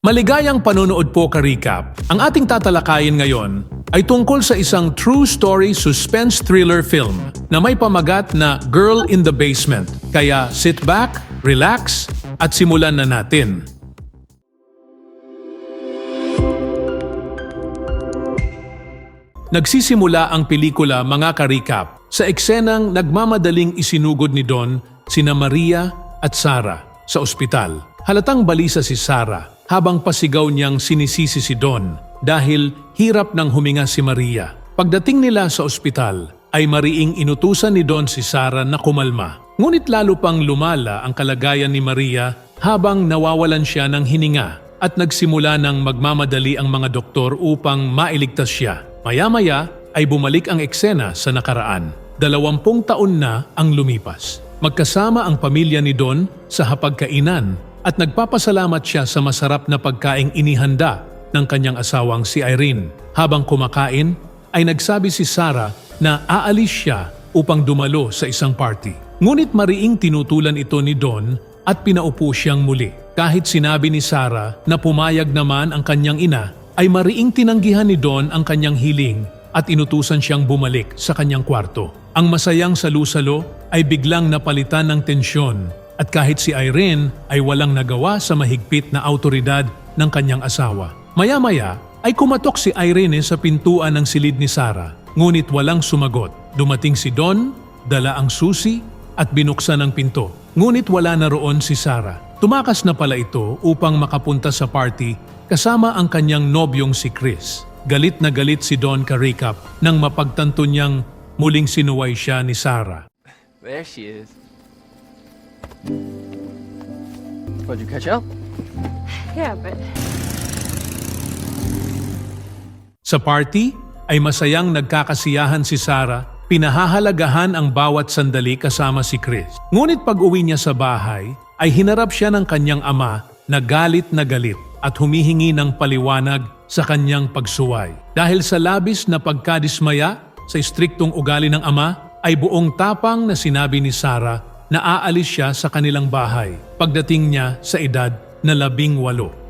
Maligayang panonood po ka-recap. Ang ating tatalakayin ngayon ay tungkol sa isang true story suspense thriller film na may pamagat na Girl in the Basement. Kaya sit back, relax, at simulan na natin. Nagsisimula ang pelikula mga ka-recap sa eksenang nagmamadaling isinugod ni Don sina Maria at Sarah sa ospital. Halatang balisa si Sarah habang pasigaw niyang sinisisi si Don dahil hirap nang huminga si Maria. Pagdating nila sa ospital ay mariing inutusan ni Don si Sarah na kumalma. Ngunit lalo pang lumala ang kalagayan ni Maria habang nawawalan siya ng hininga at nagsimula ng magmamadali ang mga doktor upang mailigtas siya. Maya-maya ay bumalik ang eksena sa nakaraan. 20 taon na ang lumipas. Magkasama ang pamilya ni Don sa hapagkainan at nagpapasalamat siya sa masarap na pagkaing inihanda ng kanyang asawang si Irene. Habang kumakain, ay nagsabi si Sarah na aalis siya upang dumalo sa isang party. Ngunit mariing tinutulan ito ni Don at pinaupo siyang muli. Kahit sinabi ni Sarah na pumayag naman ang kanyang ina, ay mariing tinanggihan ni Don ang kanyang hiling at inutusan siyang bumalik sa kanyang kwarto. Ang masayang salusalo ay biglang napalitan ng tensyon. At kahit si Irene ay walang nagawa sa mahigpit na autoridad ng kanyang asawa. Maya-maya ay kumatok si Irene sa pintuan ng silid ni Sarah. Ngunit walang sumagot. Dumating si Don, dala ang susi at binuksan ang pinto. Ngunit wala na roon si Sarah. Tumakas na pala ito upang makapunta sa party kasama ang kanyang nobyong si Chris. Galit na galit si Don ka-recap nang mapagtanto niyang muling sinuway siya ni Sarah. There she is. Did you catch up? Yeah, but Sa party ay masayang nagkakasiyahan si Sarah, pinahahalagahan ang bawat sandali kasama si Chris. Ngunit pag-uwi niya sa bahay ay hinarap siya ng kanyang ama na galit at humihingi ng paliwanag sa kanyang pagsuway. Dahil sa labis na pagkadismaya sa istriktong ugali ng ama ay buong tapang na sinabi ni Sarah na aalis siya sa kanilang bahay pagdating niya sa edad na 18.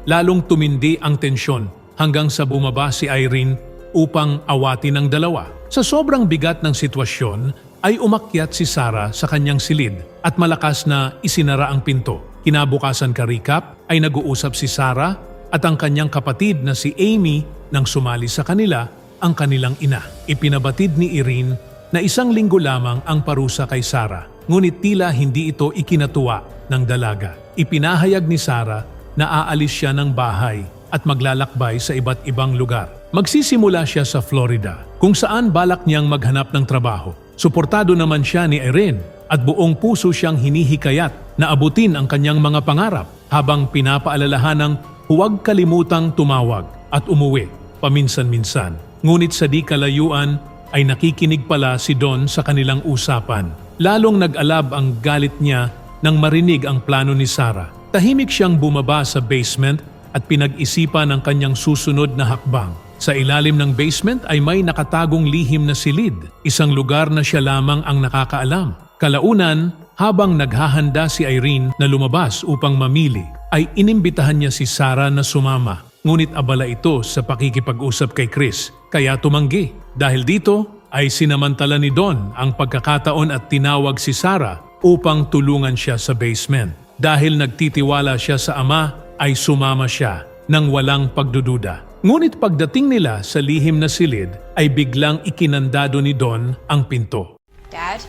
Lalong tumindi ang tensyon hanggang sa bumaba si Irene upang awatin ang dalawa. Sa sobrang bigat ng sitwasyon ay umakyat si Sarah sa kanyang silid at malakas na isinara ang pinto. Kinabukasan ka-recap ay nag-uusap si Sarah at ang kanyang kapatid na si Amy nang sumali sa kanila ang kanilang ina. Ipinabatid ni Irene na 1 linggo lamang ang parusa kay Sarah. Ngunit tila hindi ito ikinatuwa ng dalaga. Ipinahayag ni Sarah na aalis siya ng bahay at maglalakbay sa iba't ibang lugar. Magsisimula siya sa Florida, kung saan balak niyang maghanap ng trabaho. Suportado naman siya ni Irene at buong puso siyang hinihikayat na abutin ang kanyang mga pangarap habang pinapaalalahanang huwag kalimutang tumawag at umuwi paminsan-minsan. Ngunit sa di kalayuan ay nakikinig pala si Don sa kanilang usapan. Lalong nag-alab ang galit niya nang marinig ang plano ni Sarah. Tahimik siyang bumaba sa basement at pinag-isipan ang kanyang susunod na hakbang. Sa ilalim ng basement ay may nakatagong lihim na silid, isang lugar na siya lamang ang nakakaalam. Kalaunan, habang naghahanda si Irene na lumabas upang mamili, ay inimbitahan niya si Sarah na sumama. Ngunit abala ito sa pakikipag-usap kay Chris, kaya tumanggi. Dahil dito, ay sinamantala ni Don ang pagkakataon at tinawag si Sarah upang tulungan siya sa basement. Dahil nagtitiwala siya sa ama, ay sumama siya nang walang pagdududa. Ngunit pagdating nila sa lihim na silid, ay biglang ikinandado ni Don ang pinto. Dad,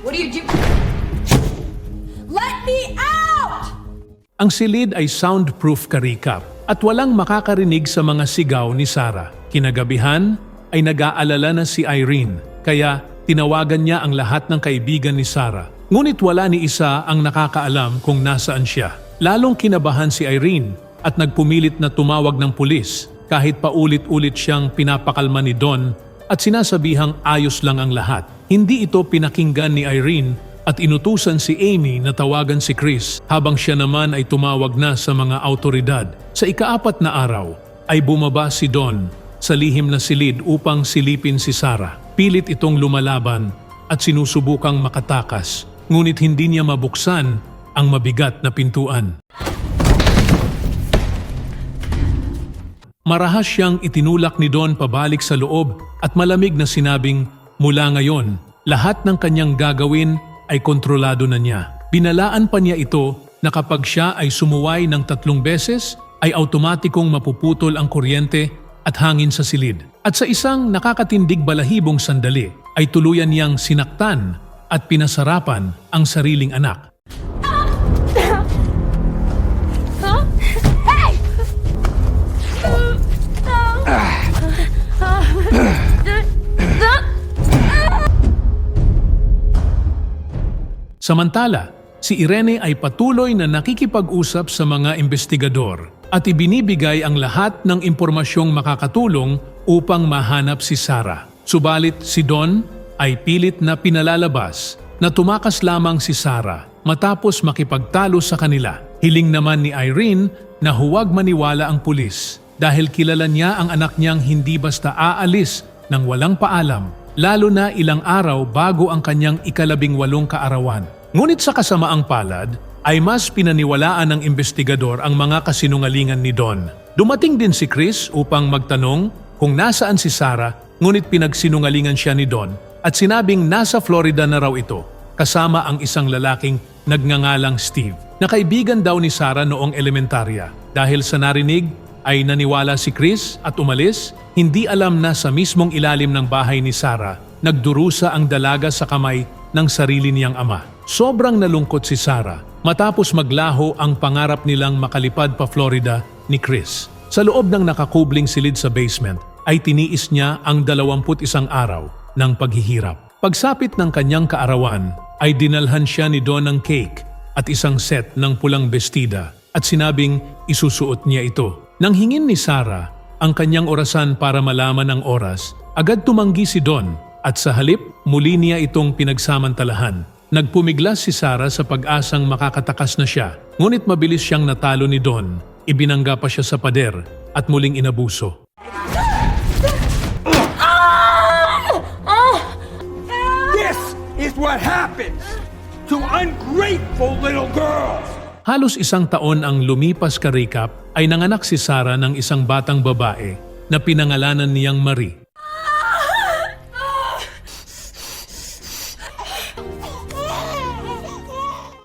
what do you do? Let me out! Ang silid ay soundproof ka-recap at walang makakarinig sa mga sigaw ni Sarah. Kinagabihan ay nag-aalala na si Irene, kaya tinawagan niya ang lahat ng kaibigan ni Sarah. Ngunit wala ni isa ang nakakaalam kung nasaan siya. Lalong kinabahan si Irene at nagpumilit na tumawag ng pulis kahit paulit-ulit siyang pinapakalma ni Don at sinasabihang ayos lang ang lahat. Hindi ito pinakinggan ni Irene at inutusan si Amy na tawagan si Chris habang siya naman ay tumawag na sa mga autoridad. Sa ika-4 na araw ay bumaba si Don sa lihim na silid upang silipin si Sarah. Pilit itong lumalaban at sinusubukang makatakas, ngunit hindi niya mabuksan ang mabigat na pintuan. Marahas siyang itinulak ni Don pabalik sa loob at malamig na sinabing, mula ngayon, lahat ng kanyang gagawin ay kontrolado na niya. Binalaan pa niya ito na kapag siya ay sumuway ng 3 beses, ay automatikong mapuputol ang kuryente at hangin sa silid. At sa isang nakakatindig balahibong sandali, ay tuluyan niyang sinaktan at pinasarapan ang sariling anak. Hey! Samantala, si Irene ay patuloy na nakikipag-usap sa mga investigador at ibinibigay ang lahat ng impormasyong makakatulong upang mahanap si Sarah. Subalit si Don ay pilit na pinalalabas na tumakas lamang si Sarah matapos makipagtalo sa kanila. Hiling naman ni Irene na huwag maniwala ang pulis dahil kilala niya ang anak niyang hindi basta aalis ng walang paalam, lalo na ilang araw bago ang kanyang 18 kaarawan. Ngunit sa kasamaang palad, ay mas pinaniwalaan ng investigador ang mga kasinungalingan ni Don. Dumating din si Chris upang magtanong kung nasaan si Sarah, ngunit pinagsinungalingan siya ni Don at sinabing nasa Florida na raw ito, kasama ang isang lalaking nagngangalang Steve, na kaibigan daw ni Sarah noong elementarya. Dahil sa narinig, ay naniwala si Chris at umalis, hindi alam na sa mismong ilalim ng bahay ni Sarah, nagdurusa ang dalaga sa kamay ng sarili niyang ama. Sobrang nalungkot si Sarah matapos maglaho ang pangarap nilang makalipad pa Florida ni Chris. Sa loob ng nakakubling silid sa basement ay tiniis niya ang 21 araw ng paghihirap. Pagsapit ng kanyang kaarawan ay dinalhan siya ni Don ng cake at isang set ng pulang bestida at sinabing isusuot niya ito. Nang hingin ni Sarah ang kanyang orasan para malaman ang oras, agad tumanggi si Don at sa halip muli niya itong pinagsamantalahan. Nagpumiglas si Sarah sa pag-asang makakatakas na siya, ngunit mabilis siyang natalo ni Don. Ibinangga pa siya sa pader at muling inabuso. This is what happens to ungrateful little girls! Halos 1 taon ang lumipas karikap ay nanganak si Sarah ng isang batang babae na pinangalanan niyang Marie.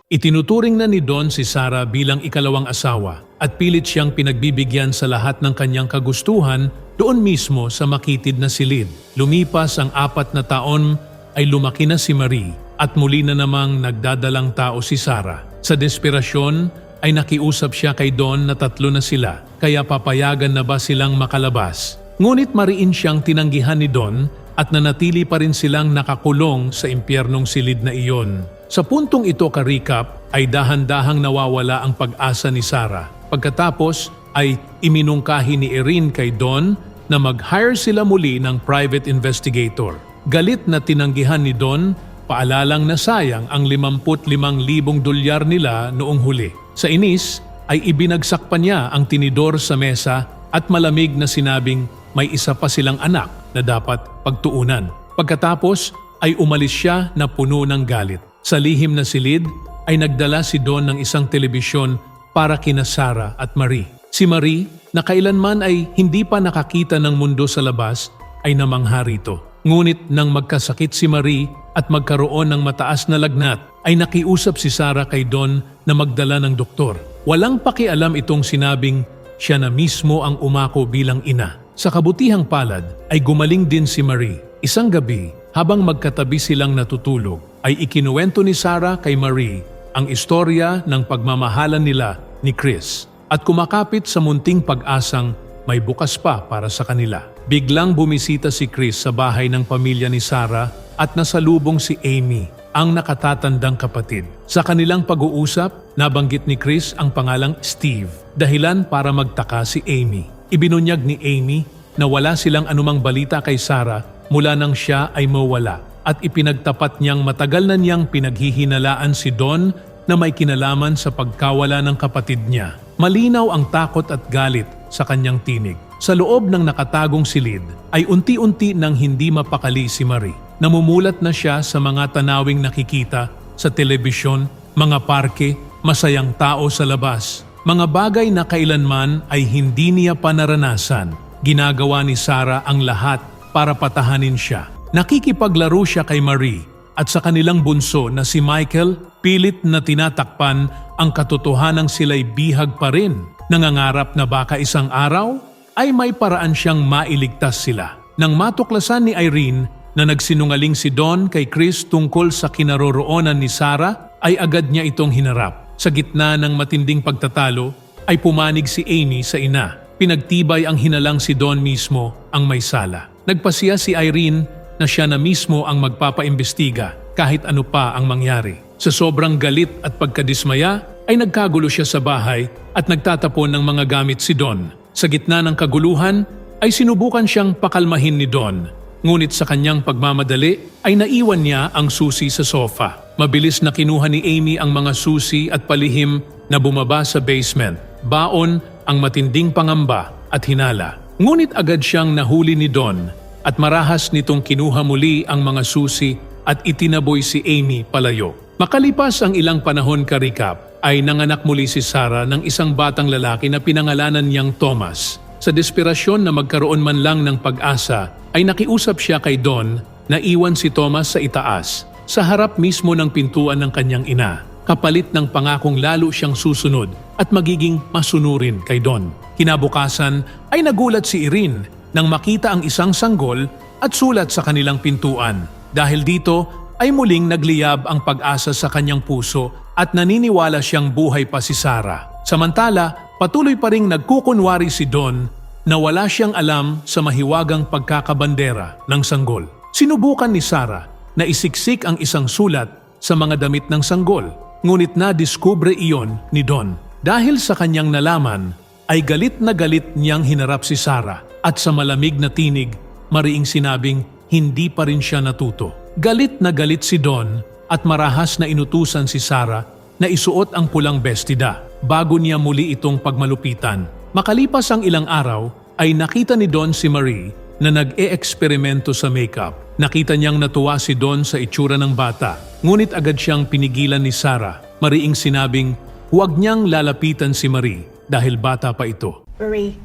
Itinuturing na ni Don si Sarah bilang ikalawang asawa at pilit siyang pinagbibigyan sa lahat ng kanyang kagustuhan doon mismo sa makitid na silid. Lumipas ang 4 na taon ay lumaki na si Marie at muli na namang nagdadalang tao si Sarah. Sa desperasyon ay nakiusap siya kay Don na 3 na sila, kaya papayagan na ba silang makalabas. Ngunit mariin siyang tinanggihan ni Don at nanatili pa rin silang nakakulong sa impyernong silid na iyon. Sa puntong ito ka-recap ay dahan-dahang nawawala ang pag-asa ni Sarah. Pagkatapos ay iminungkahi ni Irene kay Don na mag-hire sila muli ng private investigator. Galit na tinanggihan ni Don, paalalang na sayang ang 55,000 dolyar nila noong huli. Sa inis ay ibinagsak pa niya ang tinidor sa mesa at malamig na sinabing may isa pa silang anak na dapat pagtuunan. Pagkatapos ay umalis siya na puno ng galit. Sa lihim na silid ay nagdala si Don ng isang telebisyon para kina Sarah at Marie. Si Marie, na kailanman ay hindi pa nakakita ng mundo sa labas, ay namangha rito. Ngunit nang magkasakit si Marie at magkaroon ng mataas na lagnat, ay nakiusap si Sarah kay Don na magdala ng doktor. Walang pakialam itong sinabing siya na mismo ang umako bilang ina. Sa kabutihang palad ay gumaling din si Marie. Isang gabi, habang magkatabi silang natutulog, ay ikinuwento ni Sarah kay Marie ang istorya ng pagmamahalan nila ni Chris at kumakapit sa munting pag-asang may bukas pa para sa kanila. Biglang bumisita si Chris sa bahay ng pamilya ni Sarah at nasalubong si Amy, ang nakatatandang kapatid. Sa kanilang pag-uusap, nabanggit ni Chris ang pangalang Steve, dahilan para magtaka si Amy. Ibinunyag ni Amy na wala silang anumang balita kay Sarah mula nang siya ay mawala at ipinagtapat niyang matagal na niyang pinaghihinalaan si Don na may kinalaman sa pagkawala ng kapatid niya. Malinaw ang takot at galit sa kanyang tinig. Sa loob ng nakatagong silid ay unti-unti nang hindi mapakali si Marie. Namumulat na siya sa mga tanawing nakikita sa telebisyon, mga parke, masayang tao sa labas. Mga bagay na kailanman ay hindi niya pa naranasan. Ginagawa ni Sarah ang lahat para patahanin siya. Nakikipaglaro siya kay Marie at sa kanilang bunso na si Michael, pilit na tinatakpan ang katotohanang sila'y bihag pa rin. Nangangarap na baka isang araw ay may paraan siyang mailigtas sila. Nang matuklasan ni Irene na nagsinungaling si Don kay Chris tungkol sa kinaroroonan ni Sarah, ay agad niya itong hinarap. Sa gitna ng matinding pagtatalo, ay pumanig si Amy sa ina. Pinagtibay ang hinalang si Don mismo ang may sala. Nagpasiya si Irene na siya na mismo ang magpapaimbestiga kahit ano pa ang mangyari. Sa sobrang galit at pagkadismaya ay nagkagulo siya sa bahay at nagtatapon ng mga gamit si Don. Sa gitna ng kaguluhan ay sinubukan siyang pakalmahin ni Don. Ngunit sa kanyang pagmamadali ay naiwan niya ang susi sa sofa. Mabilis na kinuha ni Amy ang mga susi at palihim na bumaba sa basement. Baon ang matinding pangamba at hinala. Ngunit agad siyang nahuli ni Don at marahas nitong kinuha muli ang mga susi at itinaboy si Amy palayo. Makalipas ang ilang panahon karikap ay nanganak muli si Sarah ng isang batang lalaki na pinangalanan niyang Thomas. Sa desperasyon na magkaroon man lang ng pag-asa ay nakiusap siya kay Don na iwan si Thomas sa itaas sa harap mismo ng pintuan ng kanyang ina. Kapalit ng pangakong lalo siyang susunod at magiging masunurin kay Don. Kinabukasan ay nagulat si Irene nang makita ang isang sanggol at sulat sa kanilang pintuan. Dahil dito ay muling nagliyab ang pag-asa sa kanyang puso at naniniwala siyang buhay pa si Sarah. Samantala, patuloy pa ring nagkukunwari si Don na wala siyang alam sa mahiwagang pagkakabandera ng sanggol. Sinubukan ni Sarah na isiksik ang isang sulat sa mga damit ng sanggol. Ngunit na-diskubre iyon ni Don. Dahil sa kanyang nalaman, ay galit na galit niyang hinarap si Sarah at sa malamig na tinig, mariing sinabing hindi pa rin siya natuto. Galit na galit si Don at marahas na inutusan si Sarah na isuot ang pulang bestida bago niya muli itong pagmalupitan. Makalipas ang ilang araw, ay nakita ni Don si Marie na nag-e-eksperimento sa makeup. Nakita niyang natuwa si Don sa itsura ng bata, ngunit agad siyang pinigilan ni Sarah. Mariing sinabing huwag niyang lalapitan si Marie dahil bata pa ito. Marie,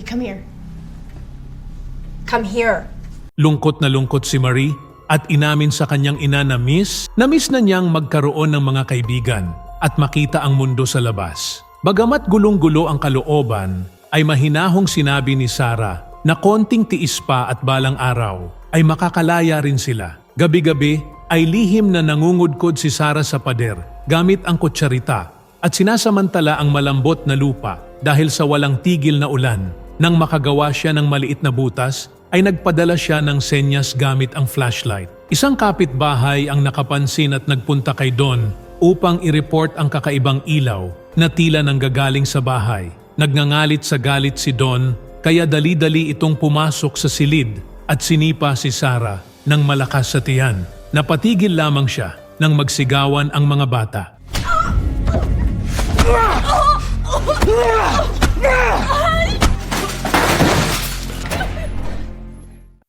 come here. Come here. Lungkot si Marie at inamin sa kanyang ina na miss na niyang magkaroon ng mga kaibigan at makita ang mundo sa labas. Bagamat gulong-gulo ang kalooban, ay mahinahong sinabi ni Sarah na konting tiis pa at balang araw ay makakalaya rin sila. Gabi-gabi ay lihim na nangungudkod si Sarah sa pader gamit ang kutsarita at sinasamantala ang malambot na lupa dahil sa walang tigil na ulan. Nang makagawa siya ng maliit na butas, ay nagpadala siya ng senyas gamit ang flashlight. Isang kapitbahay ang nakapansin at nagpunta kay Don upang i-report ang kakaibang ilaw na tila nanggagaling sa bahay. Nagngangalit sa galit si Don kaya dali-dali itong pumasok sa silid at sinipa si Sarah ng malakas sa tiyan. Napatigil lamang siya nang magsigawan ang mga bata.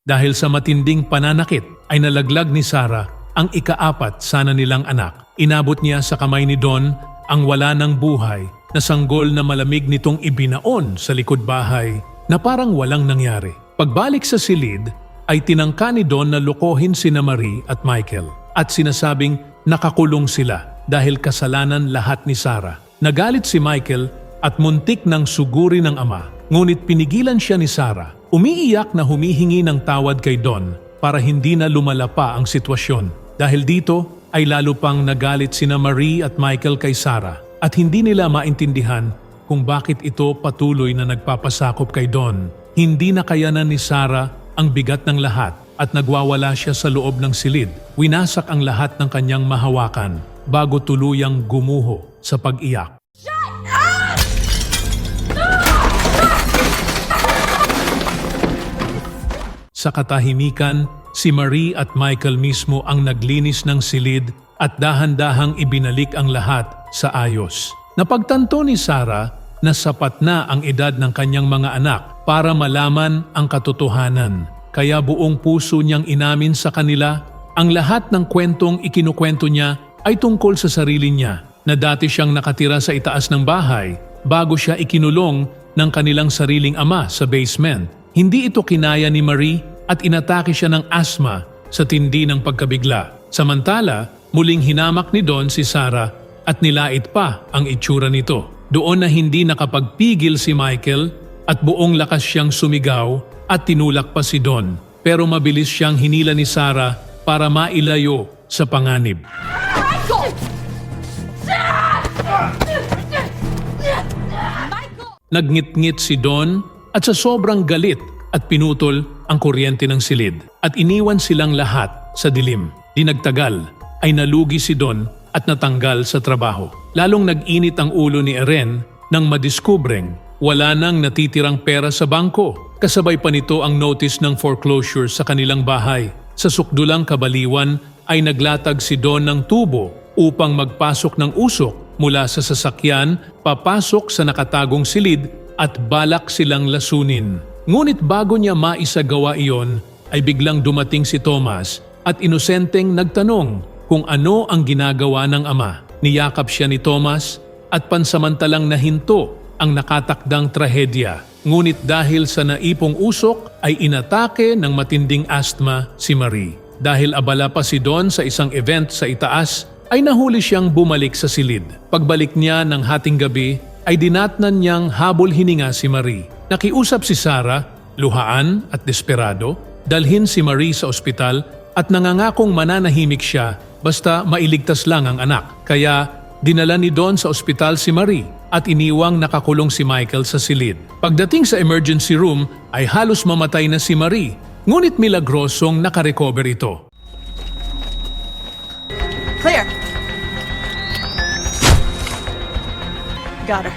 Dahil sa matinding pananakit ay nalaglag ni Sarah ang ika-4 sana nilang anak. Inabot niya sa kamay ni Don ang wala ng buhay na sanggol na malamig nitong ibinaon sa likod bahay na parang walang nangyari. Pagbalik sa silid ay tinangka ni Don na lokohin sina Marie at Michael at sinasabing nakakulong sila dahil kasalanan lahat ni Sarah. Nagalit si Michael at muntik ng suguri ng ama, ngunit pinigilan siya ni Sarah. Umiiyak na humihingi ng tawad kay Don para hindi na lumala pa ang sitwasyon. Dahil dito ay lalo pang nagalit sina Marie at Michael kay Sarah at hindi nila maintindihan kung bakit ito patuloy na nagpapasakop kay Don. Hindi na kayanan ni Sarah ang bigat ng lahat at nagwawala siya sa loob ng silid. Winasak ang lahat ng kanyang mahawakan bago tuluyang gumuho sa pag-iyak. Sa katahimikan, si Marie at Michael mismo ang naglinis ng silid at dahan-dahang ibinalik ang lahat sa ayos. Napagtanto ni Sarah na sapat na ang edad ng kanyang mga anak para malaman ang katotohanan. Kaya buong puso niyang inamin sa kanila ang lahat ng kwentong ikinukwento niya ay tungkol sa sarili niya. na dati siyang nakatira sa itaas ng bahay bago siya ikinulong ng kanilang sariling ama sa basement. Hindi ito kinaya ni Marie at inatake siya ng asthma sa tindi ng pagkabigla. Samantala, muling hinamak ni Don si Sarah at nilait pa ang itsura nito. Doon na hindi nakapagpigil si Michael at buong lakas siyang sumigaw at tinulak pa si Don. Pero mabilis siyang hinila ni Sarah para mailayo sa panganib. Michael! Michael! Nagngit-ngit si Don at sa sobrang galit at pinutol ang kuryente ng silid at iniwan silang lahat sa dilim. Di nagtagal ay nalugi si Don at natanggal sa trabaho. Lalong nag-init ang ulo ni Eren nang madiskubreng wala nang natitirang pera sa bangko. Kasabay pa nito ang notice ng foreclosure sa kanilang bahay. Sa sukdulang kabaliwan ay naglatag si Don ng tubo upang magpasok ng usok mula sa sasakyan papasok sa nakatagong silid at balak silang lasunin. Ngunit bago niya maisagawa iyon ay biglang dumating si Thomas at inosenteng nagtanong kung ano ang ginagawa ng ama. Niyakap siya ni Thomas at pansamantalang nahinto ang nakatakdang trahedya. Ngunit dahil sa naipong usok ay inatake ng matinding asthma si Marie. Dahil abala pa si Don sa isang event sa itaas, ay nahuli siyang bumalik sa silid. Pagbalik niya ng hating gabi ay dinatnan niyang habol hininga si Marie. Nakiusap si Sarah, luhaan at desperado, dalhin si Marie sa ospital at nangangakong mananahimik siya basta mailigtas lang ang anak. Kaya dinala ni Don sa ospital si Marie at iniwang nakakulong si Michael sa silid. Pagdating sa emergency room ay halos mamatay na si Marie, ngunit milagrosong nakarecover ito. Clear. Got her.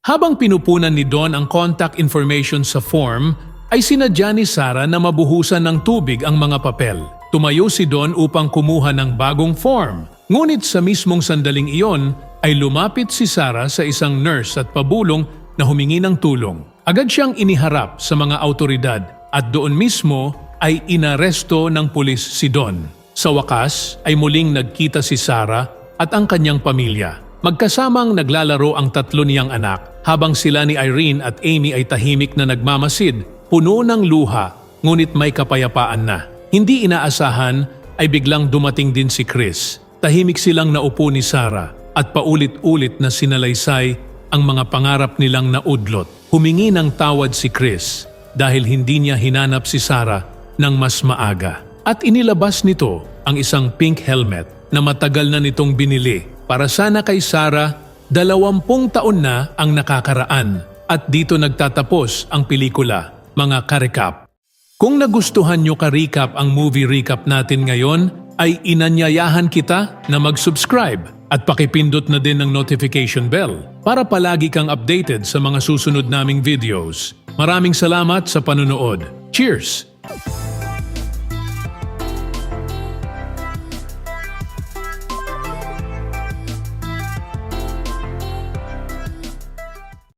Habang pinupunan ni Don ang contact information sa form, ay sinadya ni Sarah na mabuhusan ng tubig ang mga papel. Tumayo si Don upang kumuha ng bagong form. Ngunit sa mismong sandaling iyon ay lumapit si Sarah sa isang nurse at pabulong na humingi ng tulong. Agad siyang iniharap sa mga autoridad at doon mismo ay inaresto ng pulis si Don. Sa wakas ay muling nagkita si Sarah at ang kanyang pamilya. Magkasamang naglalaro ang tatlo niyang anak habang sila ni Irene at Amy ay tahimik na nagmamasid, puno ng luha ngunit may kapayapaan na. Hindi inaasahan ay biglang dumating din si Chris. Tahimik silang naupo ni Sarah at paulit-ulit na sinalaysay ang mga pangarap nilang naudlot. Humingi ng tawad si Chris dahil hindi niya hinanap si Sarah ng mas maaga. At inilabas nito ang isang pink helmet na matagal na nitong binili para sana kay Sarah. 20 taon na ang nakakaraan at dito nagtatapos ang pelikula, mga ka-recap. Kung nagustuhan nyo ka-recap ang movie recap natin ngayon, ay inanyayahan kita na mag-subscribe at pakipindot na din ng notification bell para palagi kang updated sa mga susunod naming videos. Maraming salamat sa panunood. Cheers!